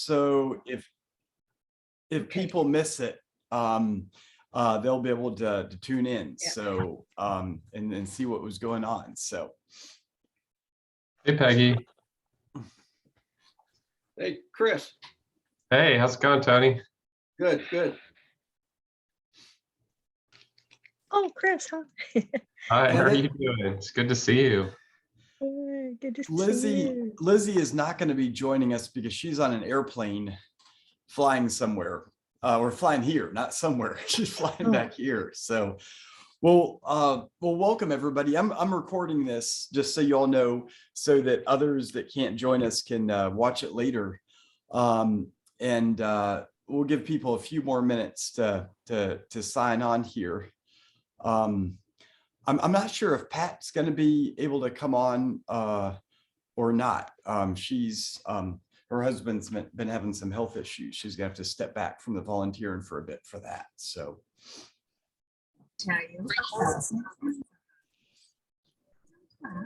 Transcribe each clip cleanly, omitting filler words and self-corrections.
so if people miss it, they'll be able to tune in. Yeah. So and see what was going on. So hey, Peggy. Hey, Chris. Hey, how's it going, Tony? Good, good. Oh, Chris, huh? Hi, how are you doing? It's good to see you. Good to Lizzie, see you. Lizzie is not going to be joining us because she's on an airplane flying somewhere. We're flying here, not somewhere. She's flying back here. So, well, welcome everybody. I'm recording this just so you all know, so that others that can't join us can watch it later. And we'll give people a few more minutes to sign on here. I'm not sure if Pat's going to be able to come on or not. She's her husband's been having some health issues. She's gonna have to step back from the volunteering for a bit for that. So.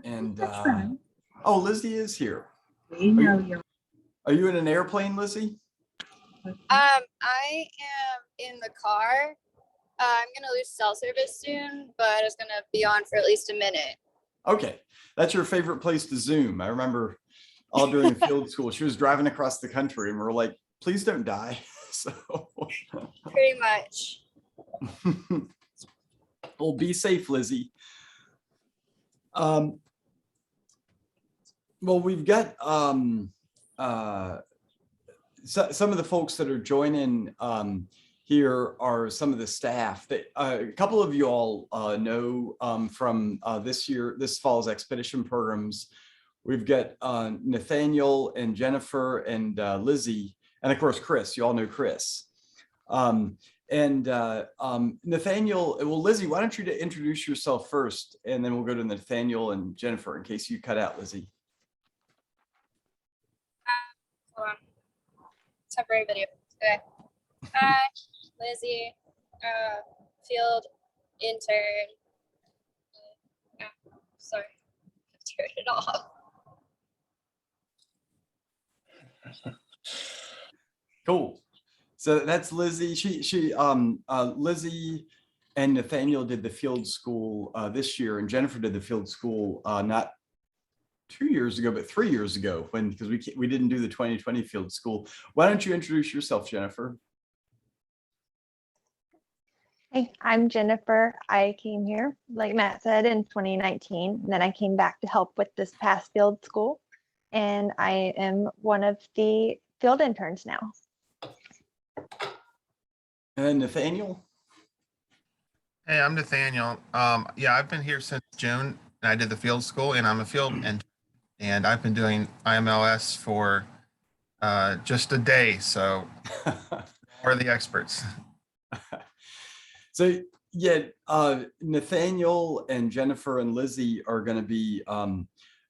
And oh, Lizzie is here. Are you in an airplane, Lizzie? I am in the car. I'm gonna lose cell service soon, but it's gonna be on for at least a minute. Okay, that's your favorite place to Zoom. I remember all during field school, she was driving across the country and we're like, please don't die. So pretty much. Well, be safe, Lizzie. Well, we've got some of the folks that are joining here are some of the staff that a couple of you all know from this fall's expedition programs. We've got Nathaniel and Jennifer and Lizzie, and of course, Chris. You all know Chris. Nathaniel, well, Lizzie, why don't you introduce yourself first, and then we'll go to Nathaniel and Jennifer in case you cut out, Lizzie. Hold on. Temporary video. Okay. Hi, Lizzie, field intern. Sorry, turn it off. Cool. So that's Lizzie. Lizzie and Nathaniel did the field school this year, and Jennifer did the field school not 2 years ago, but 3 years ago because we didn't do the 2020 field school. Why don't you introduce yourself, Jennifer? Hey, I'm Jennifer. I came here, like Matt said, in 2019. And then I came back to help with this past field school. And I am one of the field interns now. And Nathaniel? Hey, I'm Nathaniel. Yeah, I've been here since June, and I did the field school, and I'm a field intern. And I've been doing IMLS for just a day, so we're the experts. So yeah, Nathaniel and Jennifer and Lizzie are going to be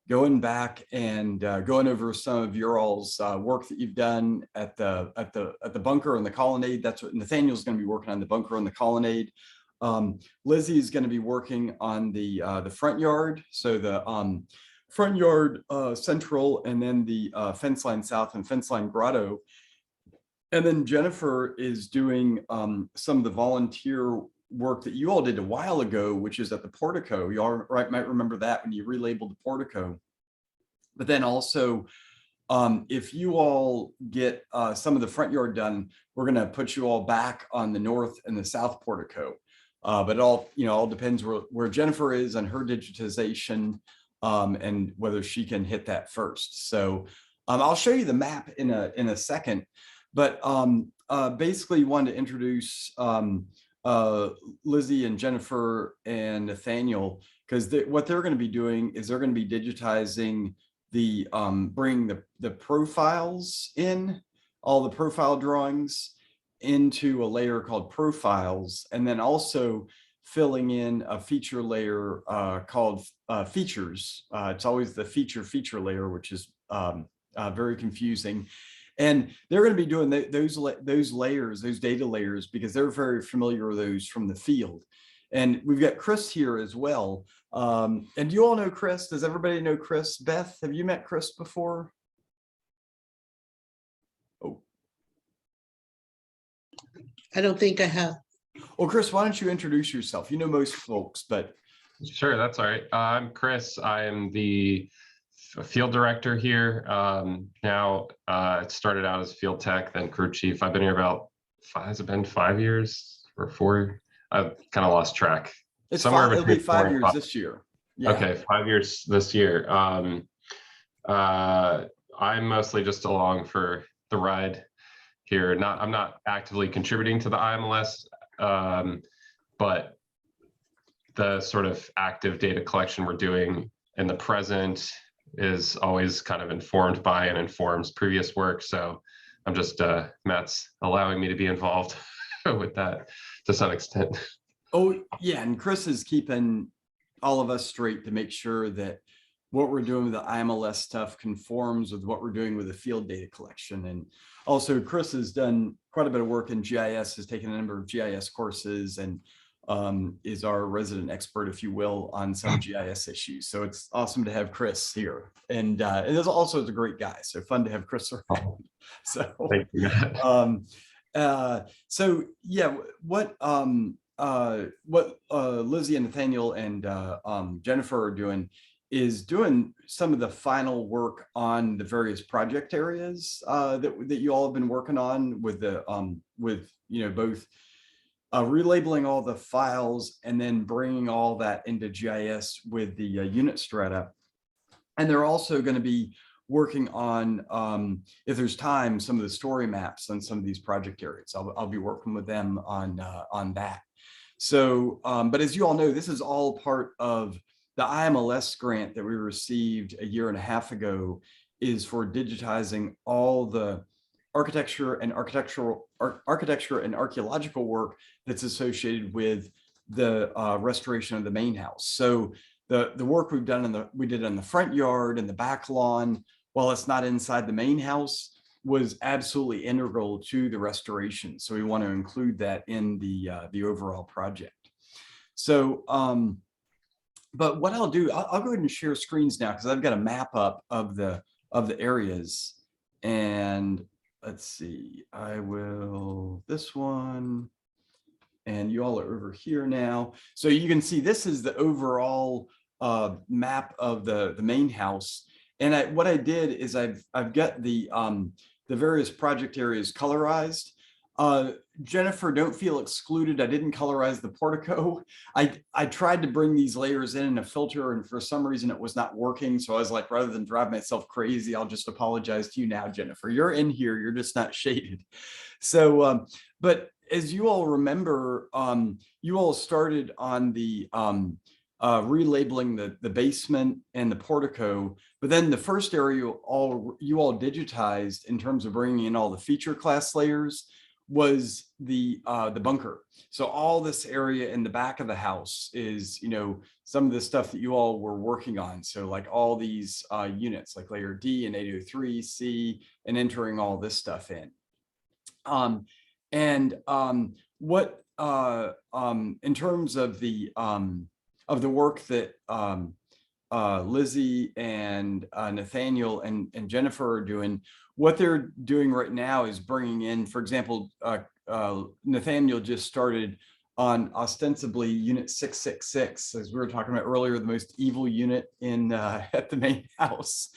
going back and going over some of your all's work that you've done at the bunker and the colonnade. That's what Nathaniel's going to be working on, the bunker and the colonnade. Lizzie is going to be working on the front yard, so the front yard central, and then the fence line south and fence line grotto. And then Jennifer is doing some of the volunteer work that you all did a while ago, which is at the portico. You all might remember that when you relabeled the portico. But then also, if you all get some of the front yard done, we're going to put you all back on the north and the south portico. But it all depends where Jennifer is on her digitization and whether she can hit that first. So I'll show you the map in a second. But basically wanted to introduce Lizzie and Jennifer and Nathaniel, because what they're going to be doing is they're going to be digitizing bring the profiles in, all the profile drawings into a layer called profiles, and then also filling in a feature layer called features. It's always the feature layer, which is very confusing. And they're going to be doing those layers, those data layers, because they're very familiar with those from the field. And we've got Chris here as well. And do you all know Chris? Does everybody know Chris? Beth, have you met Chris before? Oh, I don't think I have. Well, Chris, why don't you introduce yourself? You know most folks, but Sure, that's all right. I'm Chris. I am the field director here. Now, it started out as field tech, then crew chief. I've been here about has it been 5 years or 4? I've kind of lost track. it's Somewhere it'll be between 4 5 and years 5. this year. Yeah. Okay, 5 years this year. I'm mostly just along for the ride here. I'm not actively contributing to the IMLS, but the sort of active data collection we're doing in the present is always kind of informed by and informs previous work. So I'm just Matt's allowing me to be involved with that to some extent. Oh, yeah. And Chris is keeping all of us straight to make sure that what we're doing with the IMLS stuff conforms with what we're doing with the field data collection. And also Chris has done quite a bit of work in GIS, has taken a number of GIS courses, and is our resident expert, if you will, on some GIS issues. So it's awesome to have Chris here. And there's also a great guy. So fun to have Chris around. So, Thank you. so yeah, what Lizzie and Nathaniel and Jennifer are doing is doing some of the final work on the various project areas that you all have been working on with the both relabeling all the files and then bringing all that into GIS with the unit strata. And they're also going to be working on, if there's time, some of the story maps on some of these project areas. I'll be working with them on that. So, but as you all know, this is all part of the IMLS grant that we received a year and a half ago, is for digitizing all the architecture and archaeological work that's associated with the restoration of the main house. So the work we did in the front yard and the back lawn, while it's not inside the main house, was absolutely integral to the restoration. So we want to include that in the overall project. So, but what I'll do, I'll go ahead and share screens now, because I've got a map up of the areas. And let's see, I will, this one, and you all are over here now. So you can see this is the overall map of the main house. And what I did is I've got the various project areas colorized. Jennifer, don't feel excluded. I didn't colorize the portico. I tried to bring these layers in a filter, and for some reason it was not working. So I was like, rather than drive myself crazy, I'll just apologize to you now, Jennifer. You're in here, you're just not shaded. So, but as you all remember, you all started on the relabeling the basement and the portico, but then the first area you all digitized in terms of bringing in all the feature class layers was the bunker. So all this area in the back of the house is, some of the stuff that you all were working on. So like all these units like layer D and 803 C, and entering all this stuff in. What in terms of the work that Lizzie and Nathaniel and Jennifer are doing, what they're doing right now is bringing in, for example, Nathaniel just started on ostensibly unit 666, as we were talking about earlier, the most evil unit in at the main house.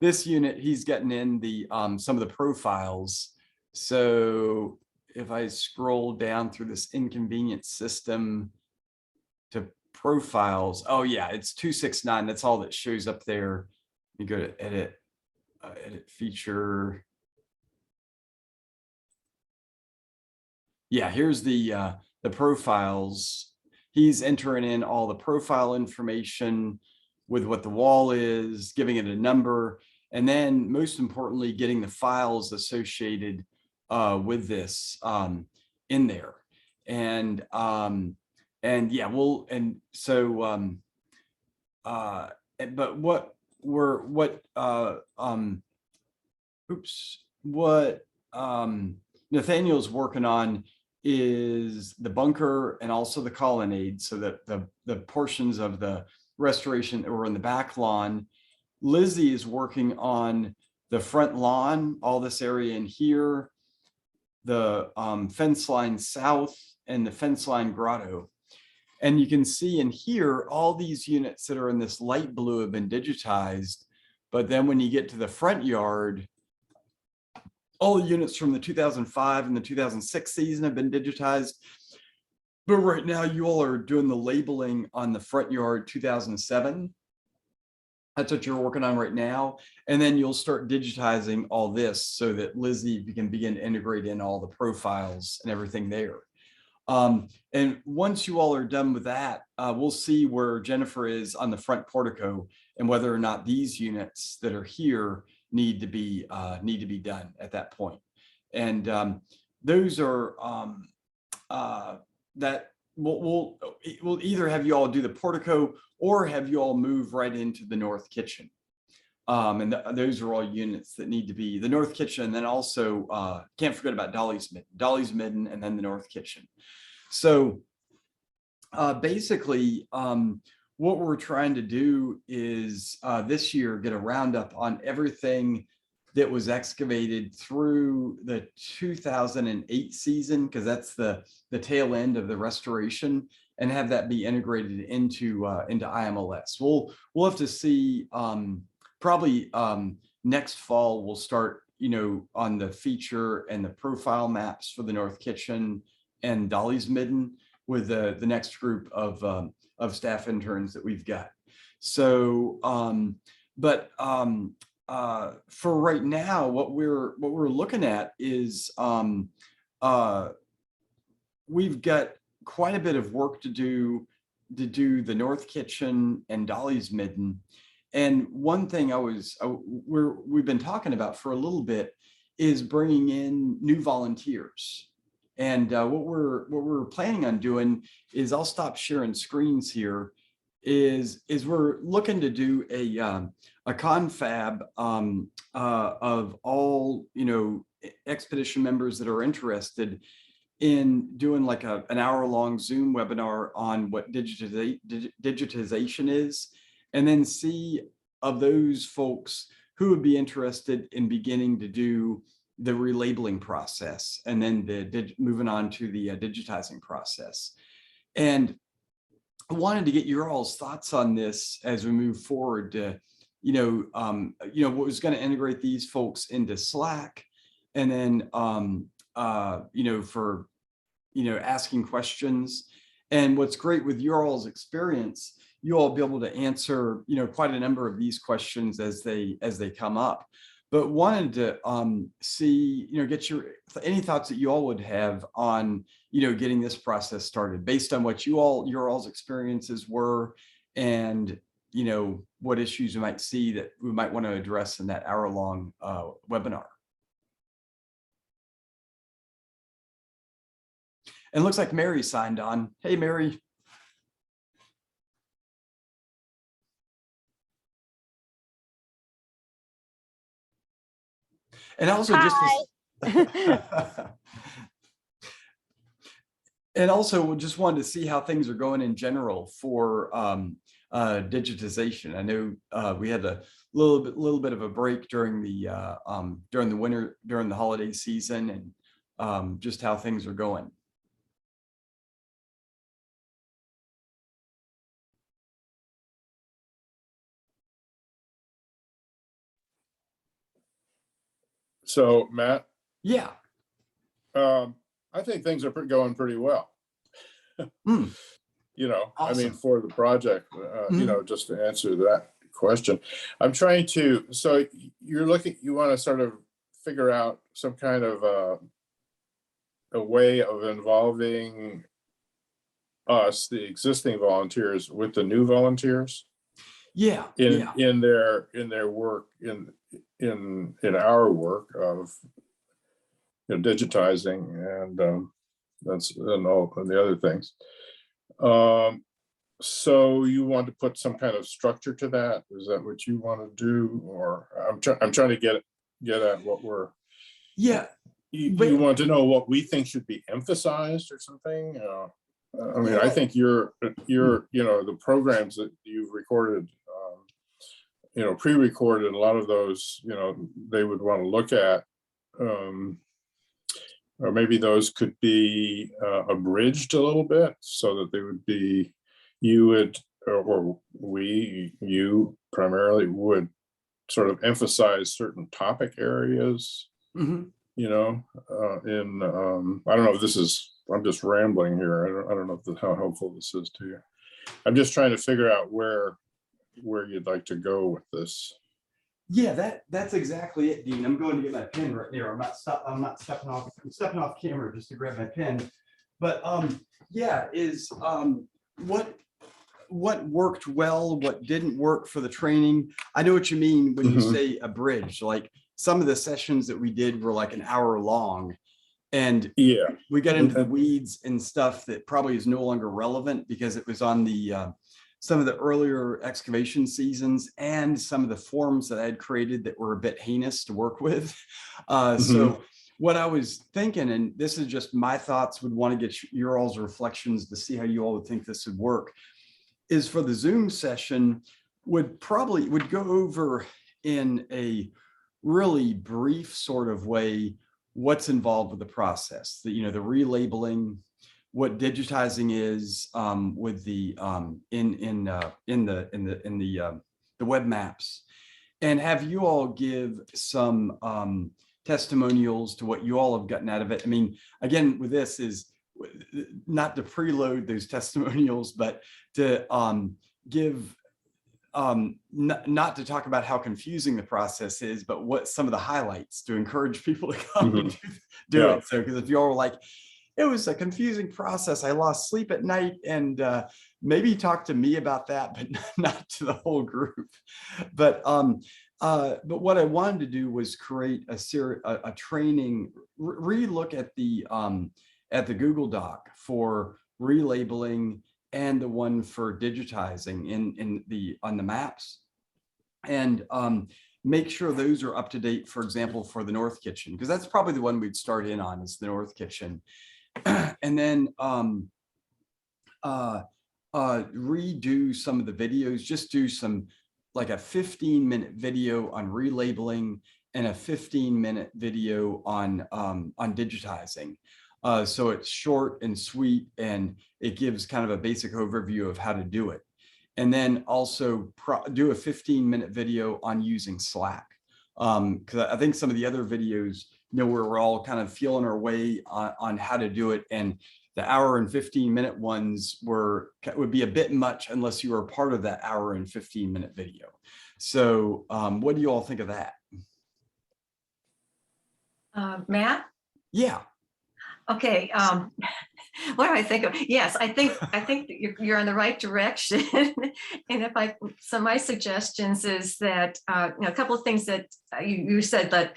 This unit, he's getting in the some of the profiles. So if I scroll down through this inconvenient system to profiles, oh yeah, it's 269. That's all that shows up there. You go to edit feature. Yeah, here's the profiles. He's entering in all the profile information with what the wall is, giving it a number, and then most importantly, getting the files associated with this in there. And yeah, but what Nathaniel's working on is the bunker and also the colonnade, so that the portions of the restoration that were in the back lawn. Lizzie is working on the front lawn, all this area in here. fence line south and the fence line grotto. And you can see in here, all these units that are in this light blue have been digitized. But then when you get to the front yard, all the units from the 2005 and the 2006 season have been digitized. But right now you all are doing the labeling on the front yard 2007. That's what you're working on right now. And then you'll start digitizing all this so that Lizzie can begin to integrate in all the profiles and everything there. And once you all are done with that, we'll see where Jennifer is on the front portico and whether or not these units that are here need to be done at that point. And those are that we'll either have you all do the portico or have you all move right into the north kitchen. And those are all units that need to be the north kitchen. And then also can't forget about Dolly's Midden, and then the north kitchen. So basically, what we're trying to do is this year get a roundup on everything that was excavated through the 2008 season, because that's the tail end of the restoration, and have that be integrated into IMLS. We'll have to see. Probably next fall we'll start, on the feature and the profile maps for the north kitchen and Dolly's Midden with the next group of staff interns that we've got. So, for right now, what we're looking at is we've got quite a bit of work to do the north kitchen and Dolly's Midden. And one thing we've been talking about for a little bit is bringing in new volunteers. And what we're planning on doing is, I'll stop sharing screens here, is we're looking to do a confab of all expedition members that are interested in doing like an hour-long Zoom webinar on what digitization is, and then see of those folks who would be interested in beginning to do the relabeling process, and then moving on to the digitizing process. And I wanted to get your all's thoughts on this as we move forward to, what was going to integrate these folks into Slack, and then, for, asking questions. And what's great with your all's experience, you all be able to answer, quite a number of these questions as they come up. But wanted to see, get any thoughts that you all would have on, getting this process started based on what your all's experiences were, and, what issues you might see that we might want to address in that hour-long webinar. And it looks like Mary signed on. Hey, Mary. And also and also just wanted to see how things are going in general for digitization. I know we had a little bit of a break during the winter, during the holiday season, and just how things are going. So, Matt, Yeah. I think things are going pretty well. Mm. I Awesome. mean, for the project, just to answer that question, I'm trying to, so you want to sort of figure out some kind of a way of involving us, the existing volunteers, with the new volunteers. Yeah. In their work, in our work of digitizing, and that's and all and the other things. So you want to put some kind of structure to that? Is that what you want to do? Or I'm trying to get at what we're. Yeah. You want to know what we think should be emphasized or something? I mean, I think the programs that you've recorded, pre-recorded, a lot of those, they would want to look at. or maybe those could be abridged a little bit so that they would be, you would, or we, you primarily would sort of emphasize certain topic areas, Mhm. you know, I don't know if this is, I'm just rambling here. I don't know how helpful this is to you. I'm just trying to figure out where you'd like to go with this. Yeah, that's exactly it, Dean. I'm going to get my pen right here. I'm not stepping off. I'm stepping off camera just to grab my pen. But yeah, what worked well, what didn't work for the training. I know what you mean when you Mhm. say abridged. Like some of the sessions that we did were like an hour long, and Yeah. we got into the And- weeds and stuff that probably is no longer relevant because it was on the some of the earlier excavation seasons and some of the forms that I had created that were a bit heinous to work with. So what I was thinking, and this is just my thoughts, would want to get your all's reflections to see how you all would think this would work, is for the Zoom session would go over in a really brief sort of way what's involved with the process, the relabeling, what digitizing is, with the the web maps, and have you all give some testimonials to what you all have gotten out of it. I mean, again, with this is not to preload those testimonials, but to give not to talk about how confusing the process is, but what some of the highlights to encourage people to come and do Yeah. it. So, because if you all were like, it was a confusing process, I lost sleep at night, and maybe talk to me about that, but not to the whole group. But what I wanted to do was create a training, re-look at the Google Doc for relabeling and the one for digitizing on the maps, and make sure those are up to date. For example, for the North Kitchen, because that's probably the one we'd start in on, is the North Kitchen. And then redo some of the videos, just do some like a 15-minute video on relabeling and a 15-minute video on digitizing. So it's short and sweet, and it gives kind of a basic overview of how to do it. And then also do a 15-minute video on using Slack. Because I think some of the other videos, where we're all kind of feeling our way on how to do it. And the hour and 15-minute ones would be a bit much unless you were part of that hour and 15-minute video. So what do you all think of that? Matt? Yeah. Okay. What do I think of? Yes, I think that you're on the right direction. And my suggestions is that a couple of things that you said, that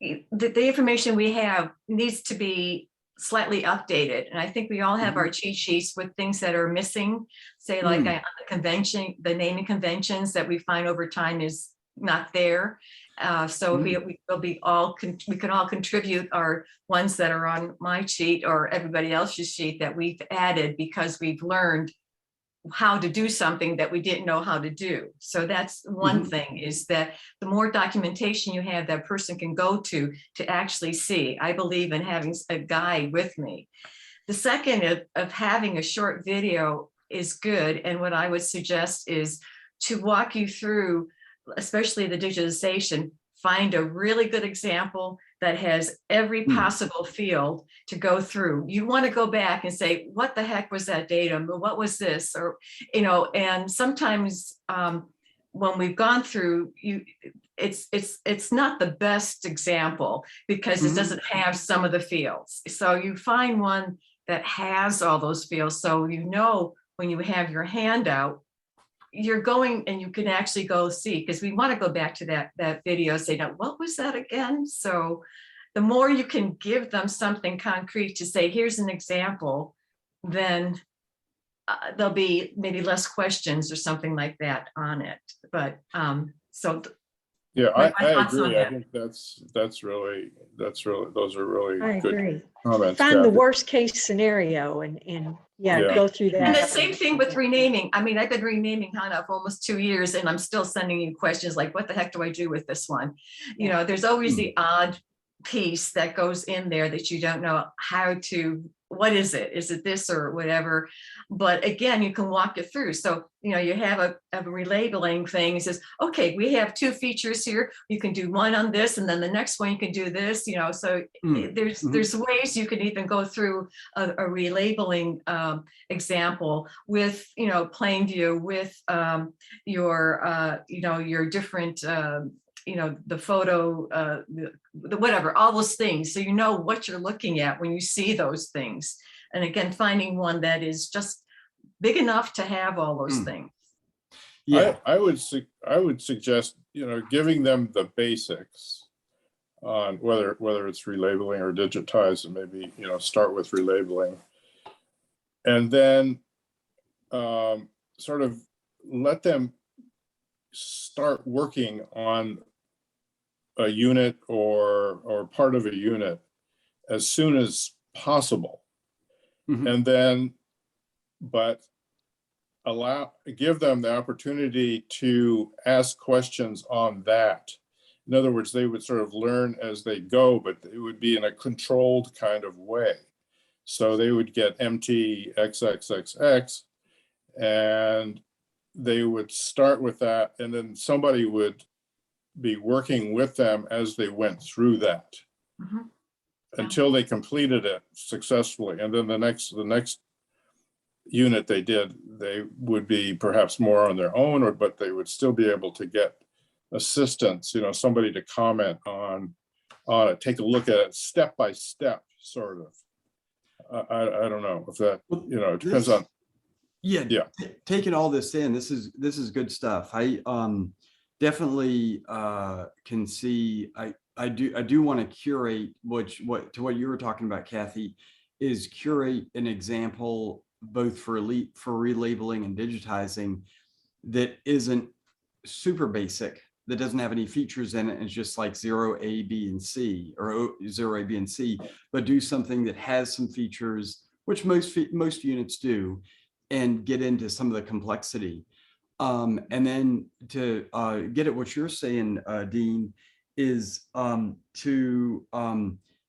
the information we have needs to be slightly updated. And I think we all have our cheat sheets with things that are missing, say like on the convention, the naming conventions that we find over time is not there. So we can all contribute our ones that are on my sheet or everybody else's sheet that we've added because we've learned how to do something that we didn't know how to do. So that's one thing, is that the more documentation you have that person can go to actually see. I believe in having a guide with me. The second of having a short video is good. And what I would suggest is to walk you through, especially the digitization, find a really good example that has every possible field to go through. You want to go back and say, what the heck was that datum? What was this? Or, and sometimes when we've gone through, it's not the best example because it doesn't have some of the fields. So you find one that has all those fields. So when you have your handout, you're going and you can actually go see, because we want to go back to that video, say, now, what was that again? So the more you can give them something concrete to say, here's an example, then there'll be maybe less questions or something like that on it. But yeah, I thoughts on agree. I that. think that's really those are really I good agree. comments. Find the Kathy. worst case scenario and Yeah. go through that. And the same thing with renaming. I mean, I've been renaming HANA for almost 2 years, and I'm still sending you questions like, what the heck do I do with this one? There's always the odd piece that goes in there that you don't know how to, what is it? Is it this or whatever? But again, you can walk it through. So, you know, you have a relabeling thing. It says, okay, we have 2 features here. You can do one on this, and then the next one you can do this, you know, so there's ways you can even go through a relabeling example with, you know, plain view, with your, you know, your different, you know, the photo, the whatever, all those things. So you know what you're looking at when you see those things. And again, finding one that is just big enough to have all those things. Yeah. I would suggest, you know, giving them the basics on whether it's relabeling or digitize, and maybe, you know, start with relabeling, and then sort of let them start working on a unit or part of a unit as soon as possible. And then, but give them the opportunity to ask questions on that. In other words, they would sort of learn as they go, but it would be in a controlled kind of way. So they would get MT XXXX, and they would start with that, and then somebody would be working with them as they went through that until they completed it successfully. And then the next unit they did, they would be perhaps more on their own, but they would still be able to get assistance, you know, somebody to comment on it, take a look at it step by step, sort of. I don't know if that, you know, it depends on. Yeah. Taking all this in, this is good stuff. I definitely can see. I do want to curate what you were talking about, Kathy, is curate an example both for relabeling and digitizing that isn't super basic, that doesn't have any features in it, and it's just like 0, A, B, and C, or 0, A, B, and C, but do something that has some features, which most units do, and get into some of the complexity. And then to get at what you're saying, Dean, is to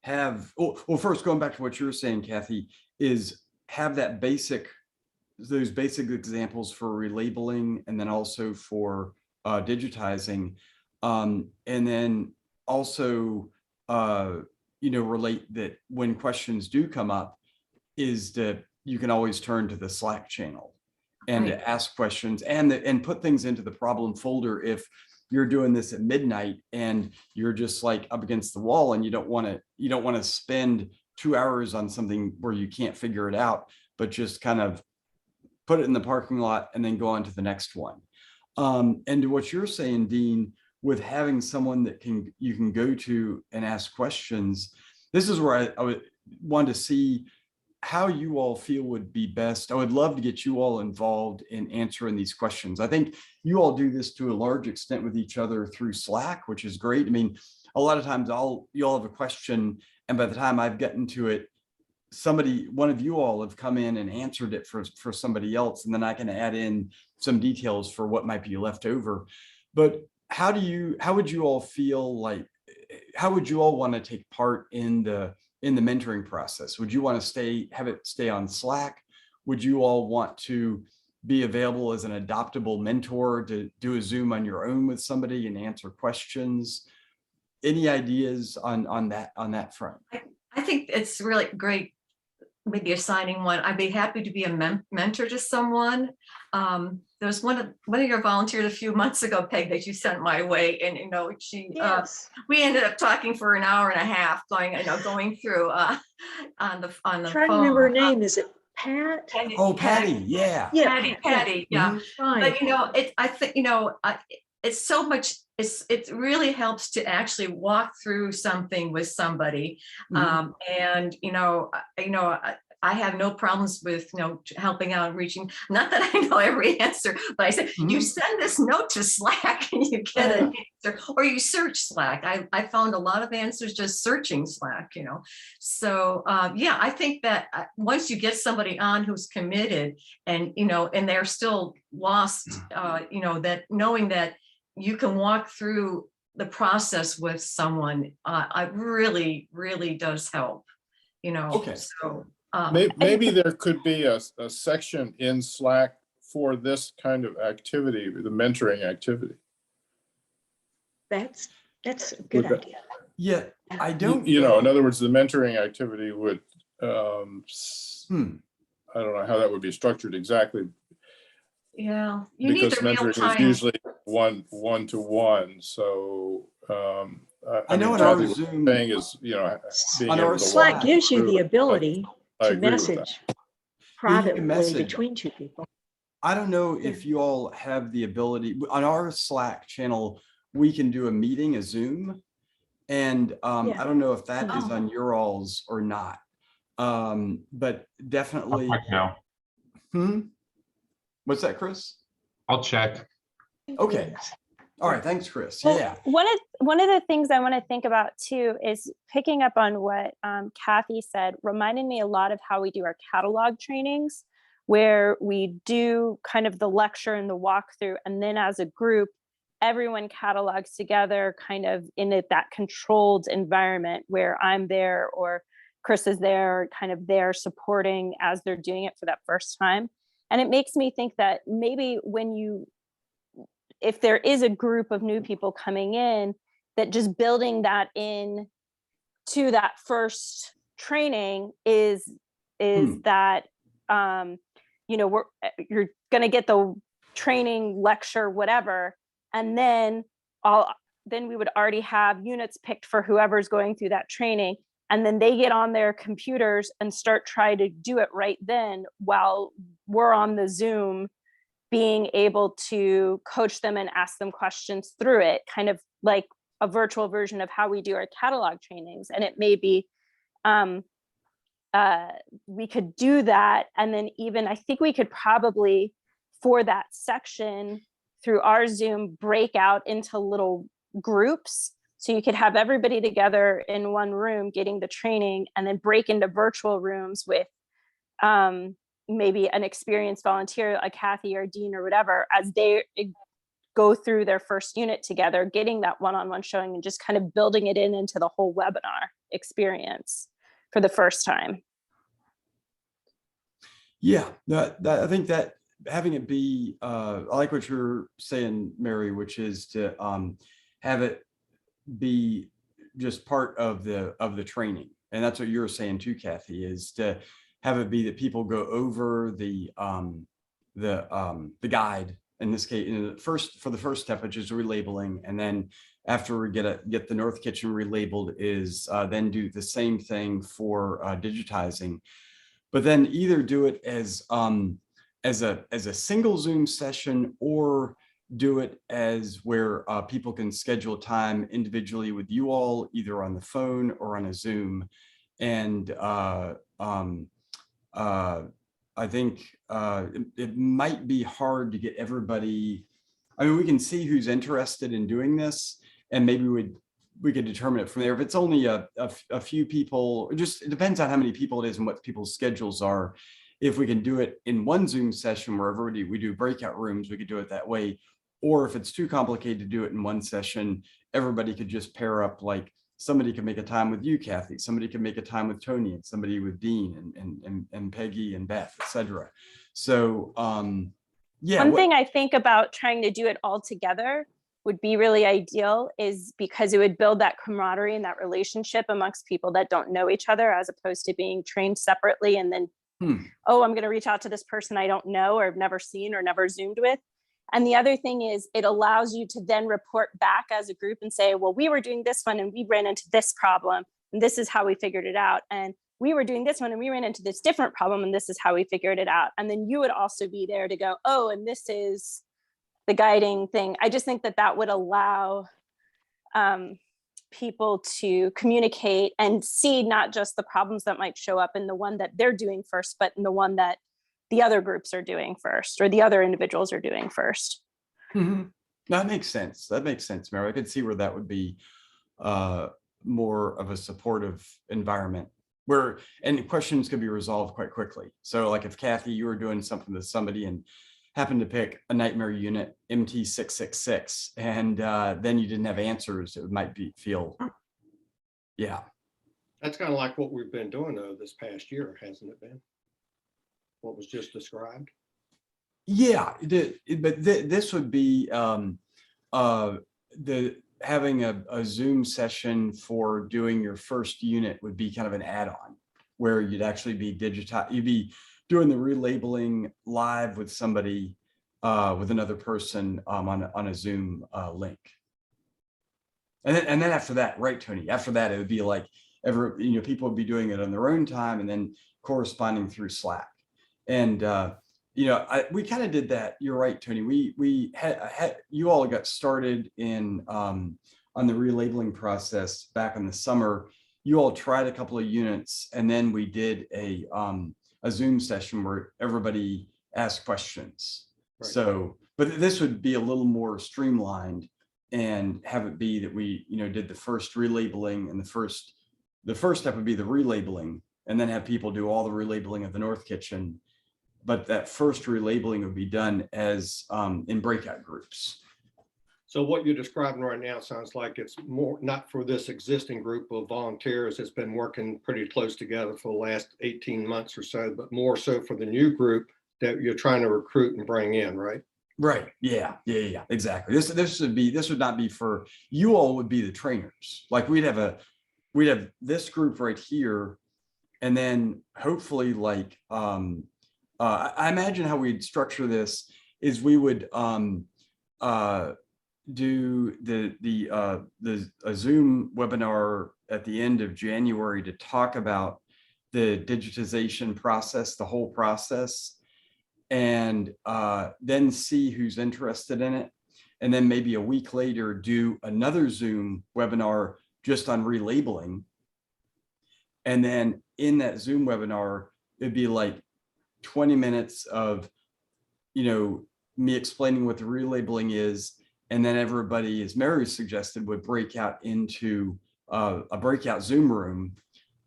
have, well, first going back to what you're saying, Kathy, is have those basic examples for relabeling, and then also for digitizing, and then also you know, relate that when questions do come up, is that you can always turn to the Slack channel and to ask questions, and put things into the problem folder if you're doing this at midnight and you're just like up against the wall and you don't want to spend 2 hours on something where you can't figure it out, but just kind of put it in the parking lot and then go on to the next one. And to what you're saying, Dean, with having someone that you can go to and ask questions, this is where I would want to see how you all feel would be best. I would love to get you all involved in answering these questions. I think you all do this to a large extent with each other through Slack, which is great. I mean, a lot of times you all have a question, and by the time I've gotten to it, one of you all have come in and answered it for somebody else, and then I can add in some details for what might be left over. But how would you all feel like, how would you all want to take part in the mentoring process? Would you want to have it stay on Slack? Would you all want to be available as an adoptable mentor to do a Zoom on your own with somebody and answer questions? Any ideas on that front? I think it's really great, maybe assigning one. I'd be happy to be a mentor to someone. There was one of your volunteers a few months ago, Peg, that you sent my way, and you know, we ended up talking for an hour and a half, going through on the phone. Trying to remember her name. Is it Pat? Oh, Patty, yeah. Patty, yeah. But you know, I think, you know, it's so much. It really helps to actually walk through something with somebody, and you know, I have no problems with, you know, helping out and reaching. Not that I know every answer, but I said, you send this note to Slack and you get an answer, or you search Slack. I found a lot of answers just searching Slack, you know. So yeah, I think that once you get somebody on who's committed, and you know, and they're still lost, you know, that knowing that you can walk through the process with someone, I really, really does help, you know. Okay. So Maybe there could be a section in Slack for this kind of activity, the mentoring activity. That's a good Would that- idea. Yeah, I don't You know, in know. other words, the mentoring activity would, I don't know how that would be structured exactly, yeah, you need because the real mentoring is time. usually one-to-one. So I know in Kathy, our what you're Zoom, saying is, you know, being on able our to Slack walk gives you through the it. ability I to agree with that. message Yeah, you privately can message. between two people. I don't know if you all have the ability on our Slack channel, we can do a meeting, a Zoom. And I don't know if that is on your all's or not. But definitely. Now What's that, Chris? I'll check. Okay. All right. Thanks, Chris. Well, Yeah. one of the things I want to think about too is picking up on what Kathy said, reminded me a lot of how we do our catalog trainings, where we do kind of the lecture and the walkthrough, and then as a group, everyone catalogs together kind of in that controlled environment where I'm there or Chris is there, kind of there supporting as they're doing it for that first time. And it makes me think that maybe if there is a group of new people coming in, that just building that in to that first training is that, you know, you're going to get the training, lecture, whatever. And then we would already have units picked for whoever's going through that training. And then they get on their computers and start trying to do it right then while we're on the Zoom, being able to coach them and ask them questions through it, kind of like a virtual version of how we do our catalog trainings. And it may be, we could do that. And then even, I think we could probably, for that section through our Zoom, break out into little groups. So you could have everybody together in one room getting the training, and then break into virtual rooms with maybe an experienced volunteer, like Kathy or Dean or whatever, as they go through their first unit together, getting that one-on-one showing and just kind of building it into the whole webinar experience for the first time. Yeah, I think that having it be, I like what you're saying, Mary, which is to have it be just part of the training. And that's what you're saying too, Kathy, is to have it be that people go over the guide, in this case, for the first step, which is relabeling. And then after we get the North Kitchen relabeled, is then do the same thing for digitizing, but then either do it as a single Zoom session, or do it as where people can schedule time individually with you all, either on the phone or on a Zoom. And I think it might be hard to get everybody. I mean, we can see who's interested in doing this, and maybe we could determine it from there. If it's only a few people, it depends on how many people it is and what people's schedules are. If we can do it in one Zoom session where we do breakout rooms, we could do it that way. Or if it's too complicated to do it in one session, everybody could just pair up. Like somebody could make a time with you, Kathy, somebody could make a time with Tony, and somebody with Dean and Peggy and Beth, etc. So yeah. One thing I think about trying to do it all together would be really ideal, is because it would build that camaraderie and that relationship amongst people that don't know each other, as opposed to being trained separately and then, oh, I'm going to reach out to this person I don't know or have never seen or never Zoomed with. And the other thing is, it allows you to then report back as a group and say, well, we were doing this one and we ran into this problem, and this is how we figured it out. And we were doing this one and we ran into this different problem, and this is how we figured it out. And then you would also be there to go, oh, and this is the guiding thing. I just think that would allow people to communicate and see not just the problems that might show up in the one that they're doing first, but in the one that the other groups are doing first, or the other individuals are doing first. That makes sense. That makes sense, Mary. I could see where that would be more of a supportive environment, and questions could be resolved quite quickly. So like if Kathy, you were doing something with somebody and happened to pick a nightmare unit, MT666, and then you didn't have answers, it might feel, yeah. That's kind of like what we've been doing though this past year, hasn't it been? What was just described? Yeah, this would be having a Zoom session for doing your first unit would be kind of an add-on where you'd actually be you'd be doing the relabeling live with somebody, with another person on a Zoom link. And then after that, right, Tony? After that, it would be like people would be doing it on their own time and then corresponding through Slack. And we kind of did that. You're right, Tony. We had you all got started in on the relabeling process back in the summer. You all tried a couple of units, and then we did a Zoom session where everybody asked questions. Right. So, but this would be a little more streamlined and have it be that we did the first relabeling, and the first step would be the relabeling, and then have people do all the relabeling of the North Kitchen. But that first relabeling would be done as in breakout groups. So what you're describing right now sounds like it's more not for this existing group of volunteers that's been working pretty close together for the last 18 months or so, but more so for the new group that you're trying to recruit and bring in, right? Right. Yeah. Exactly. This would not be for you all. Would be the trainers. Like we'd have this group right here, and then hopefully like I imagine how we'd structure this is we would do a Zoom webinar at the end of January to talk about the digitization process, the whole process, and then see who's interested in it. And then maybe a week later, do another Zoom webinar just on relabeling. And then in that Zoom webinar, it'd be like 20 minutes of, me explaining what the relabeling is. And then everybody, as Mary suggested, would break out into a breakout Zoom room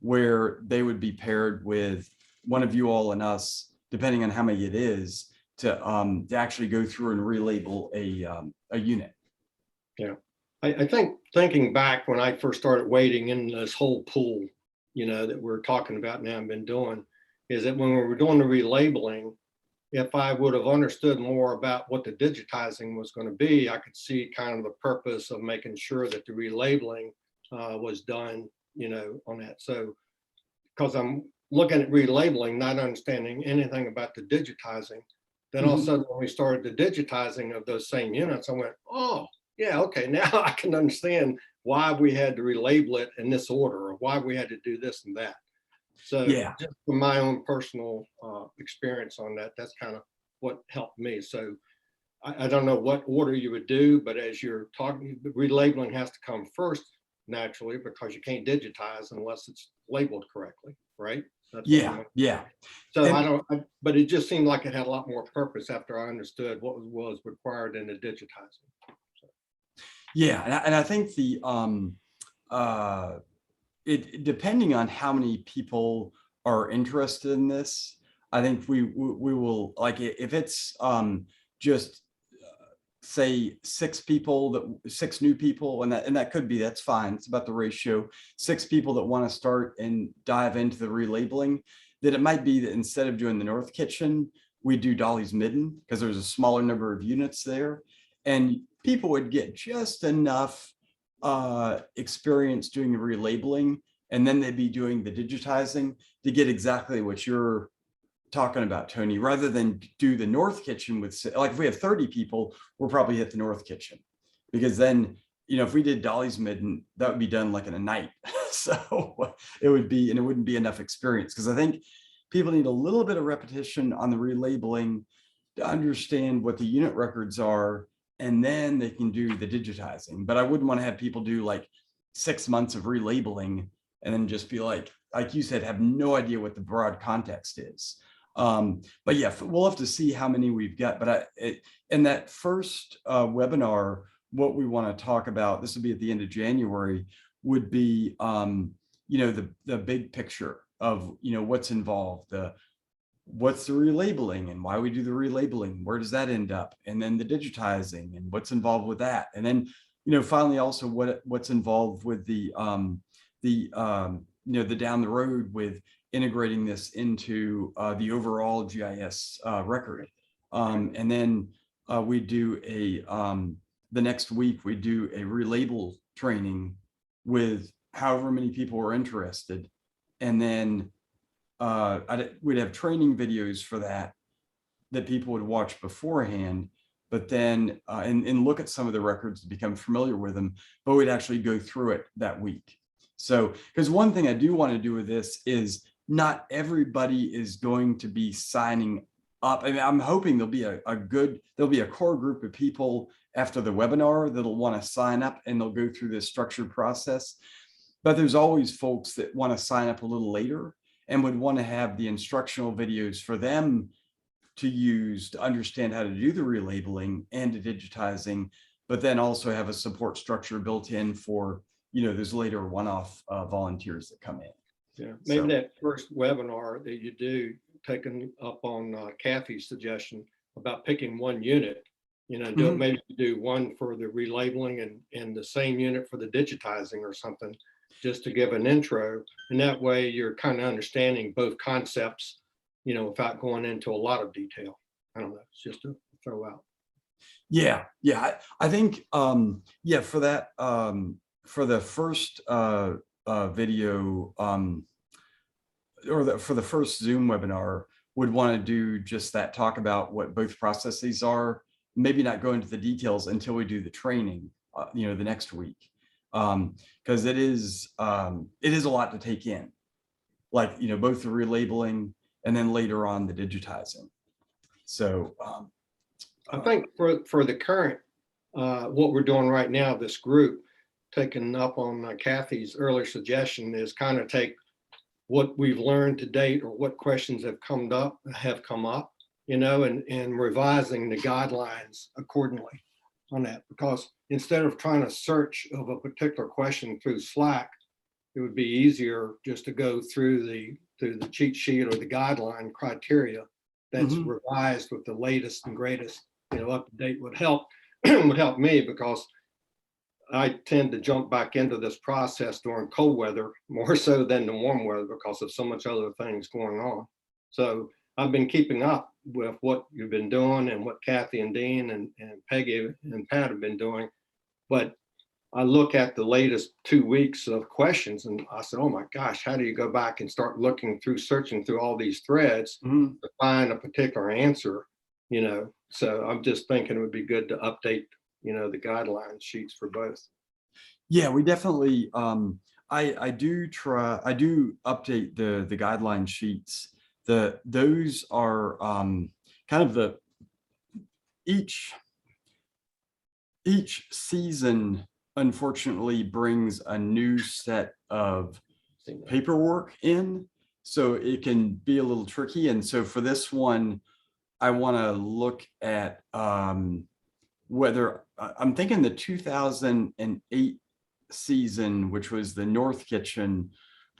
where they would be paired with one of you all and us, depending on how many it is, to actually go through and relabel a unit. Yeah, I think thinking back when I first started wading in this whole pool, that we're talking about now and been doing, is that when we were doing the relabeling, if I would have understood more about what the digitizing was going to be, I could see kind of the purpose of making sure that the relabeling was done, on that. So, because I'm looking at relabeling, not understanding anything about the digitizing, then all of a sudden when we started the digitizing of those same units, I went, oh, yeah, okay, now I can understand why we had to relabel it in this order, or why we had to do this and that. So yeah, just from my own personal experience on that, that's kind of what helped me. So I don't know what order you would do, but as you're talking, the relabeling has to come first naturally, because you can't digitize unless it's labeled correctly, right? That's yeah. So but it just seemed like it had a lot more purpose after I understood what was required in the digitizing. So. Yeah, and I think depending on how many people are interested in this, I think we will, like, if it's just say 6 new people, and that could be, that's fine. It's about the ratio. 6 people that want to start and dive into the relabeling, that it might be that instead of doing the North Kitchen, we do Dolly's Midden, because there's a smaller number of units there, and people would get just enough experience doing the relabeling, and then they'd be doing the digitizing to get exactly what you're talking about, Tony, rather than do the North Kitchen with, like, if we have 30 people, we'll probably hit the North Kitchen, because then, if we did Dolly's Midden, that would be done like in a night. So it would be, and it wouldn't be enough experience, because I think people need a little bit of repetition on the relabeling to understand what the unit records are, and then they can do the digitizing. But I wouldn't want to have people do like 6 months of relabeling and then just be like you said, have no idea what the broad context is. But yeah, we'll have to see how many we've got. But in that first webinar, what we want to talk about, this will be at the end of January, would be the big picture of what's involved, what's the relabeling and why we do the relabeling, where does that end up, and then the digitizing and what's involved with that, and then finally also what's involved with the the down the road with integrating this into the overall GIS record. And then we do the next week we do a relabel training with however many people are interested, and then we'd have training videos for that people would watch beforehand, but then and look at some of the records to become familiar with them, but we'd actually go through it that week. So, because one thing I do want to do with this is not everybody is going to be signing up. I mean, I'm hoping there'll be there'll be a core group of people after the webinar that'll want to sign up and they'll go through this structured process. But there's always folks that want to sign up a little later and would want to have the instructional videos for them to use to understand how to do the relabeling and the digitizing, but then also have a support structure built in for those later one-off volunteers that come in. Yeah, maybe that first webinar that you do, taking up on Kathy's suggestion about picking one unit, maybe do one for the relabeling and the same unit for the digitizing or something, just to give an intro. And that way you're kind of understanding both concepts, without going into a lot of detail. I don't know, it's just a throw out. Yeah, I think, for that, for the first video, for the first Zoom webinar, would want to do just that, talk about what both processes are, maybe not go into the details until we do the training, the next week. Because it is a lot to take in, like, both the relabeling and then later on the digitizing. So I think for the current, what we're doing right now, this group, taking up on Kathy's earlier suggestion, is kind of take what we've learned to date or what questions have come up, and revising the guidelines accordingly on that. Because instead of trying to search of a particular question through Slack, it would be easier just to go through the cheat sheet or the guideline criteria that's revised with the latest and greatest, up to date. Would help me, because I tend to jump back into this process during cold weather more so than the warm weather because of so much other things going on. So I've been keeping up with what you've been doing and what Kathy and Dean and Peggy and Pat have been doing. But I look at the latest 2 weeks of questions and I said, oh my gosh, how do you go back and start searching through all these threads to find a particular answer, So I'm just thinking it would be good to update, the guideline sheets for both. Yeah, we definitely, I do update the guideline sheets. Those are kind of each season unfortunately brings a new set of paperwork in, so it can be a little tricky. And so for this one, I want to look at whether I'm thinking the 2008 season, which was the North Kitchen,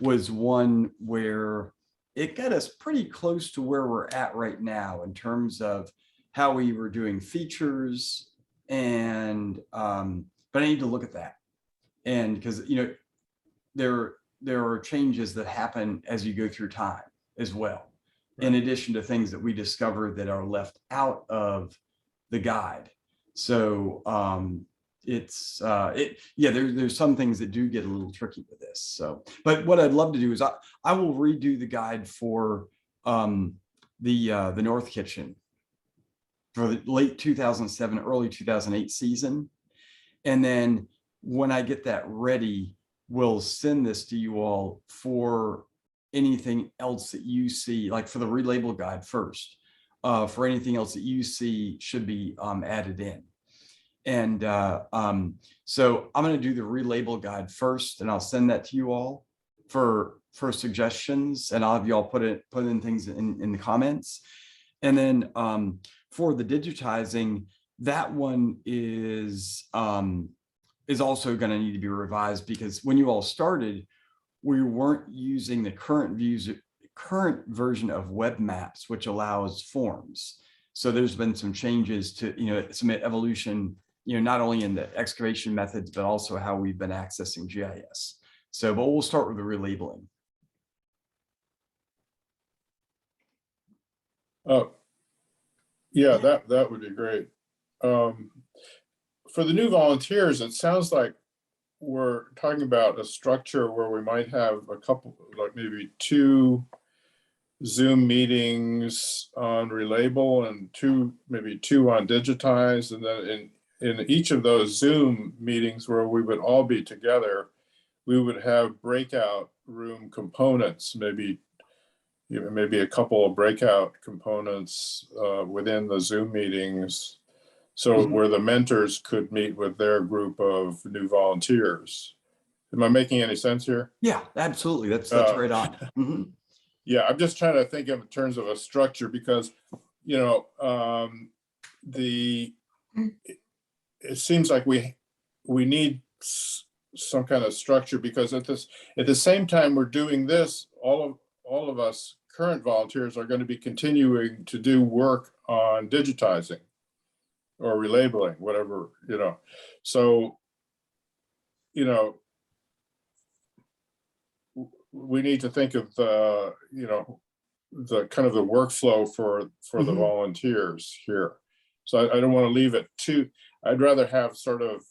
was one where it got us pretty close to where we're at right now in terms of how we were doing features. And but I need to look at that, and because there are changes that happen as you go through time as well, in addition to things that we discover that are left out of the guide. So there's some things that do get a little tricky with this. So, but what I'd love to do is I will redo the guide for the North Kitchen for the late 2007, early 2008 season. And then when I get that ready, we'll send this to you all for anything else that you see, like for the relabel guide first, for anything else that you see should be added in. And so I'm going to do the relabel guide first, and I'll send that to you all for suggestions, and I'll have you all put in things in the comments. And then for the digitizing, that one is also going to need to be revised, because when you all started, we weren't using the current current version of web maps, which allows forms. So there's been some changes to, some evolution, not only in the excavation methods, but also how we've been accessing GIS. So, but we'll start with the relabeling. Oh, yeah, that would be great. For the new volunteers, it sounds like we're talking about a structure where we might have a couple, like maybe 2 Zoom meetings on relabel and maybe two on digitize, and then in each of those Zoom meetings where we would all be together, we would have breakout room components, maybe a couple of breakout components within the Zoom meetings, so where the mentors could meet with their group of new volunteers. Am I making any sense here? Yeah, absolutely. That's right on. Mm-hmm. Yeah, I'm just trying to think in terms of a structure, because, it seems like we need some kind of structure, because at the same time we're doing this, all of us current volunteers are going to be continuing to do work on digitizing or relabeling, whatever, so, we need to think of the kind of the workflow for the volunteers here. So I don't want to leave it too, I'd rather have sort of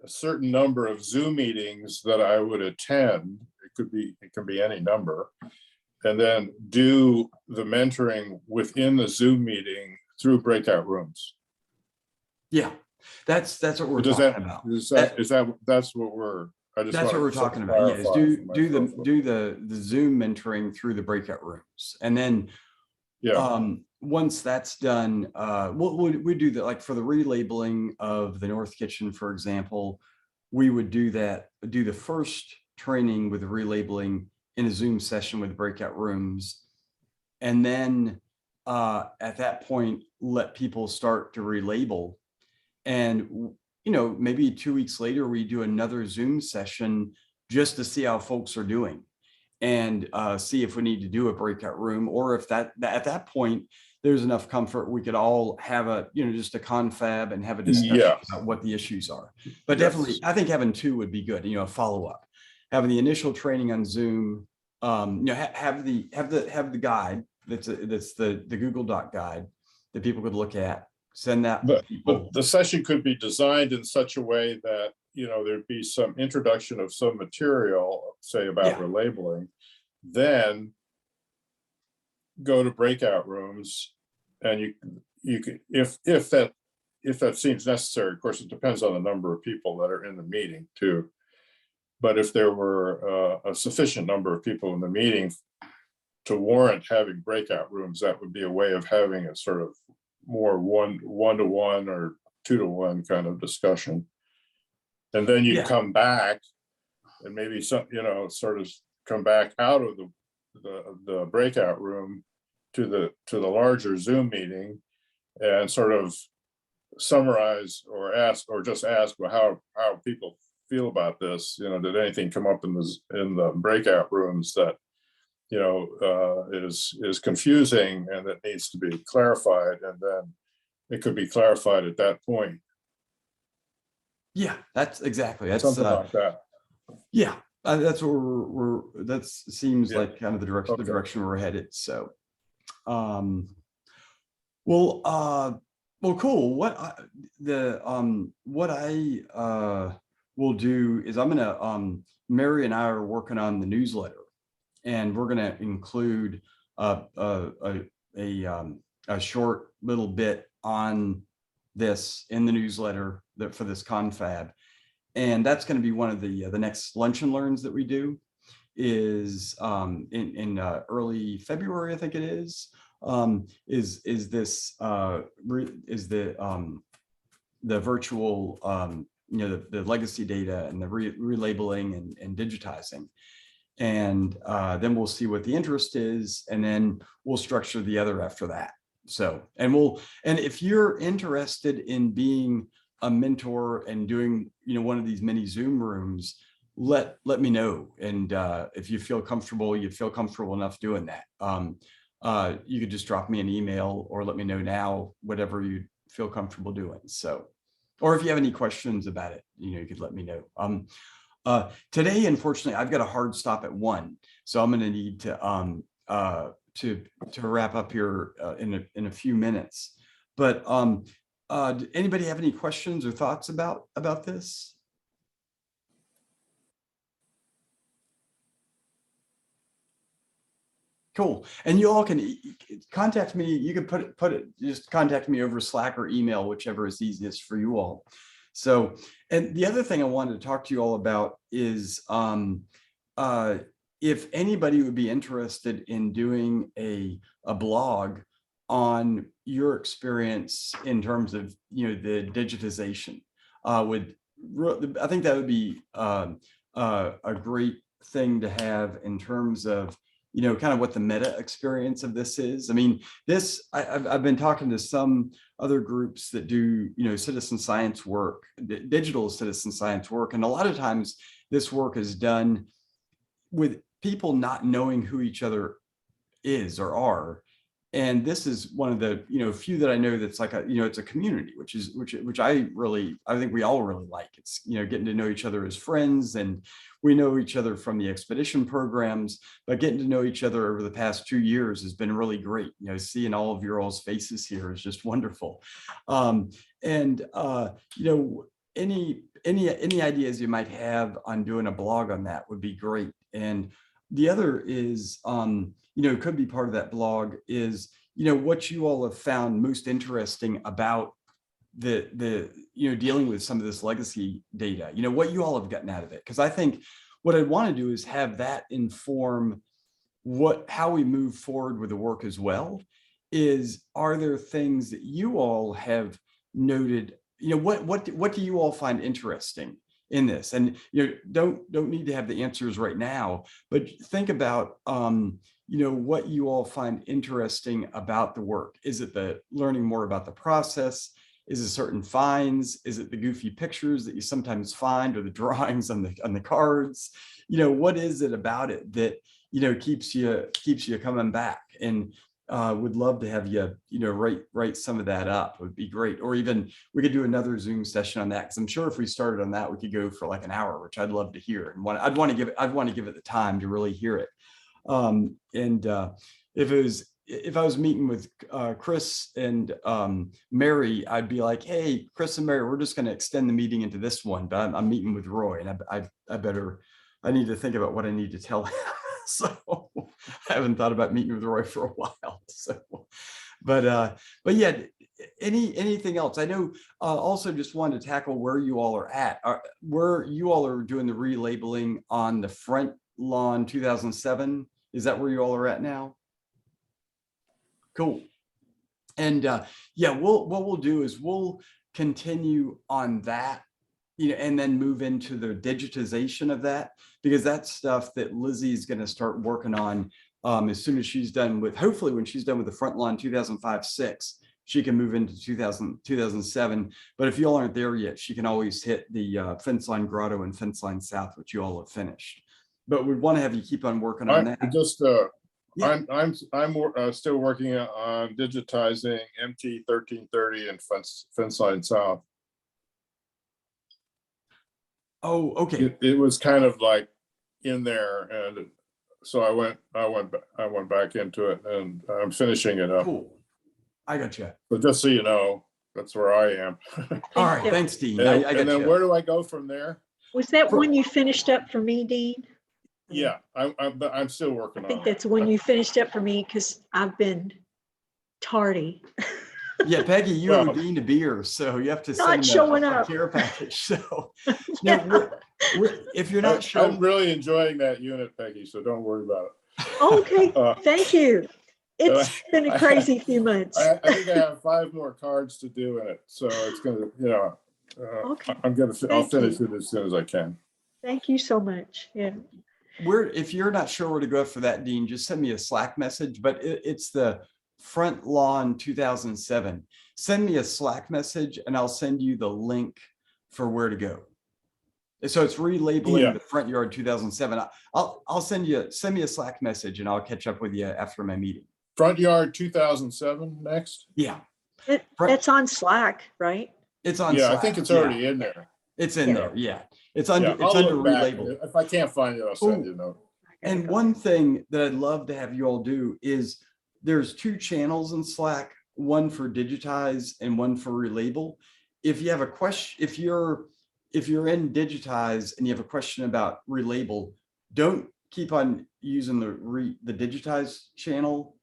a certain number of Zoom meetings that I would attend. It can be any number, and then do the mentoring within the Zoom meeting through breakout rooms. Yeah, that's what we're talking about. That's what we're. That's what we're talking about. Yes, do the Zoom mentoring through the breakout rooms, and then once that's done, we do that. Like for the relabeling of the North Kitchen, for example, we would do the first training with the relabeling in a Zoom session with breakout rooms, and then at that point let people start to relabel, and maybe 2 weeks later we do another Zoom session just to see how folks are doing, and see if we need to do a breakout room, or if at that point there's enough comfort we could all have just a confab and have a discussion about what the issues are. But definitely I think having 2 would be good, a follow-up, having the initial training on Zoom, have the guide that's the Google Doc guide that people could look at, send that. But the session could be designed in such a way that, there'd be some introduction of some material, say about relabeling, then go to breakout rooms, and you can, if that seems necessary. Of course, it depends on the number of people that are in the meeting too. But if there were a sufficient number of people in the meeting to warrant having breakout rooms, that would be a way of having a sort of more one-to-one or 2-to-1 kind of discussion. And then you come back and maybe sort of come back out of the breakout room to the larger Zoom meeting, and sort of summarize or just ask, well, how people feel about this. Did anything come up in the breakout rooms that is confusing and that needs to be clarified, and then it could be clarified at that point. Yeah, that's exactly. That's something like that. Yeah, that's what that seems like kind of the direction we're headed. So, well, cool. What I will do is Mary and I are working on the newsletter, and we're gonna include a short little bit on this in the newsletter for this confab, and that's going to be one of the next lunch and learns that we do is in early February, I think it is the virtual the legacy data and the relabeling and digitizing. And then we'll see what the interest is, and then we'll structure the other after that. So, and if you're interested in being a mentor and doing, one of these mini Zoom rooms, let me know. And if you feel comfortable enough doing that. You could just drop me an email or let me know now, whatever you feel comfortable doing. So, or if you have any questions about it, you could let me know. Today, unfortunately, I've got a hard stop at 1, so I'm going to need to wrap up here in a few minutes. But anybody have any questions or thoughts about this? Cool. And you all can contact me. You can put it, just contact me over Slack or email, whichever is easiest for you all. So, and the other thing I wanted to talk to you all about is if anybody would be interested in doing a blog on your experience in terms of, the digitization, I think that would be a great thing to have in terms of, kind of what the meta experience of this is. I mean, I've been talking to some other groups that do, citizen science work, digital citizen science work. And a lot of times this work is done with people not knowing who each other is or are. And this is one of the, few that I know that's like it's a community, which I think we all really like. It's, getting to know each other as friends, and we know each other from the expedition programs, but getting to know each other over the past 2 years has been really great. Seeing all of your all's faces here is just wonderful. Any ideas you might have on doing a blog on that would be great. And the other is, could be part of that blog is, what you all have found most interesting about the dealing with some of this legacy data, what you all have gotten out of it. Because I think what I want to do is have that inform how we move forward with the work as well. Are there things that you all have noted? What do you all find interesting in this? And don't need to have the answers right now, but think about what you all find interesting about the work. Is it the learning more about the process? Is it certain finds? Is it the goofy pictures that you sometimes find, or the drawings on the cards? What is it about it that keeps you coming back? And would love to have you write some of that up. It would be great. Or even we could do another Zoom session on that, because I'm sure if we started on that, we could go for like an hour, which I'd love to hear. And I'd want to give it the time to really hear it. If I was meeting with Chris and Mary, I'd be like, hey, Chris and Mary, we're just going to extend the meeting into this one, but I'm meeting with Roy, and I need to think about what I need to tell him. So I haven't thought about meeting with Roy for a while. So, but yeah, anything else? I know also just wanted to tackle where you all are at, where you all are doing the relabeling on the front lawn 2007. Is that where you all are at now? Cool. And yeah, what we'll do is we'll continue on that, and then move into the digitization of that, because that's stuff that Lizzie's going to start working on as soon as she's done with, hopefully when she's done with the front lawn 2005-06, she can move into 2007. But if you all aren't there yet, she can always hit the fence line grotto and fence line south, which you all have finished. But we want to have you keep on working on that. Yeah. I'm still working on digitizing MT 1330 and fence line south. Oh, okay. It was kind of like in there, and so I went back into it, and I'm finishing it up. Cool. I got you. But just so you know, that's where I am. All right, thanks, Dean. And, I got then you. where do I go from there? Was that one you finished up for me, Dean? Yeah, I'm still working I on think it. that's one you finished up for me, because I've been tardy. Yeah, Peggy, you owe Dean a beer, so you have to send showing a up. care package. So Yeah. no, if you're not sure, I'm really enjoying that unit, Peggy, so don't worry about it. Okay, thank you. It's been a crazy few months. I think I have 5 more cards to do in it, so it's gonna, Okay. I'll finish it as soon as I can. Thank you so much. Yeah. if you're not sure where to go for that, Dean, just send me a Slack message. But it's the front lawn 2007. Send me a Slack message and I'll send you the link for where to go. So it's relabeling Yeah. the front yard 2007. I'll send me a Slack message and I'll catch up with you after my meeting. Front yard 2007 next. Yeah. Front- It's on Slack, right? It's on Yeah, I Slack. think it's Yeah. already in there. It's in Yeah. there. Yeah. It's under, Yeah, it's I'll under look back. relabel. If I can't find it, I'll send Ooh. you a note. And one thing that I'd love to have you all do is there's 2 channels in Slack, one for digitize and one for relabel. If you have a question, if you're in digitize and you have a question about relabel, don't keep on using the digitize channel.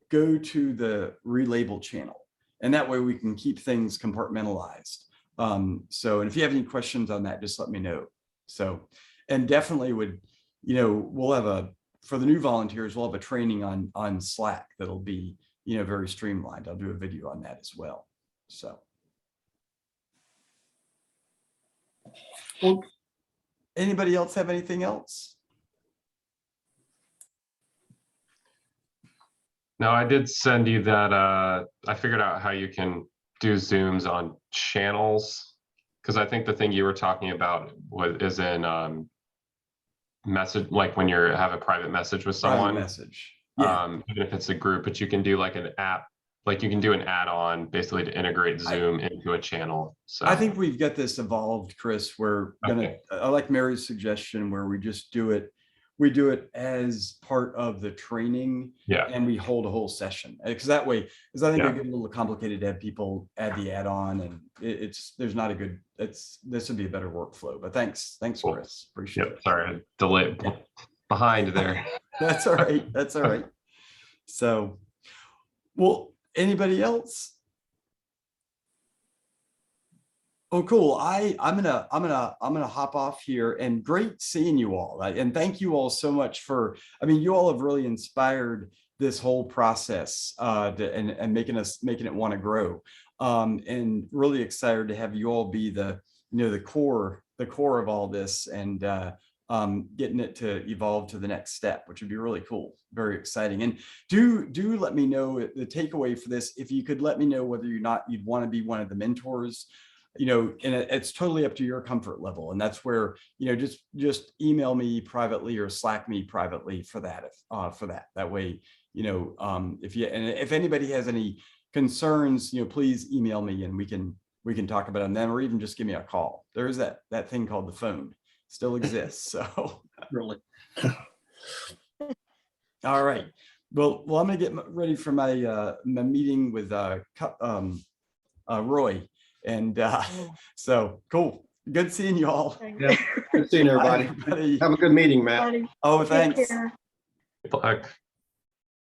Go to the relabel channel, and that way we can keep things compartmentalized. So, and if you have any questions on that, just let me know. So, and definitely would, we'll have for the new volunteers, we'll have a training on Slack that'll be, very streamlined. I'll do a video on that as well. So. Well, anybody else have anything else? No, I did send you that. I figured out how you can do Zooms on channels, because I think the thing you were talking about is in message, like when you have a private message with Private someone. message. Yeah. Even if it's a group, but you can do like an app, like you can do an add-on basically to integrate Zoom into a channel. So I think we've got this evolved, Chris. We're gonna, I like Mary's suggestion where we just do it. We do it as part of the training, yeah, and we hold a whole session, because that way, because I think Yeah. it get a little complicated to have people add the add-on, and there's not a good, this would be a better workflow. But thanks, Cool. Chris. Appreciate yep. it. Sorry, I delayed behind there. That's all right. That's all right. So, well, anybody else? Oh, cool. I'm gonna hop off here, and great seeing you all. And thank you all so much for, you all have really inspired this whole process and making it want to grow. And really excited to have you all be the core of all this, and getting it to evolve to the next step, which would be really cool. Very exciting. And do let me know the takeaway for this. If you could let me know whether or not you'd want to be one of the mentors, and it's totally up to your comfort level. And that's where, just email me privately or Slack me privately for that, that way, if anybody has any concerns, please email me, and we can talk about them then, or even just give me a call. There is that thing called the phone, still exists. So Really. all right. Well, I'm gonna get ready for my meeting with Roy. And so cool. Good seeing you all. Yeah. Good seeing everybody. Bye, everybody. Have a good meeting, Matt. Oh, thanks. Good luck.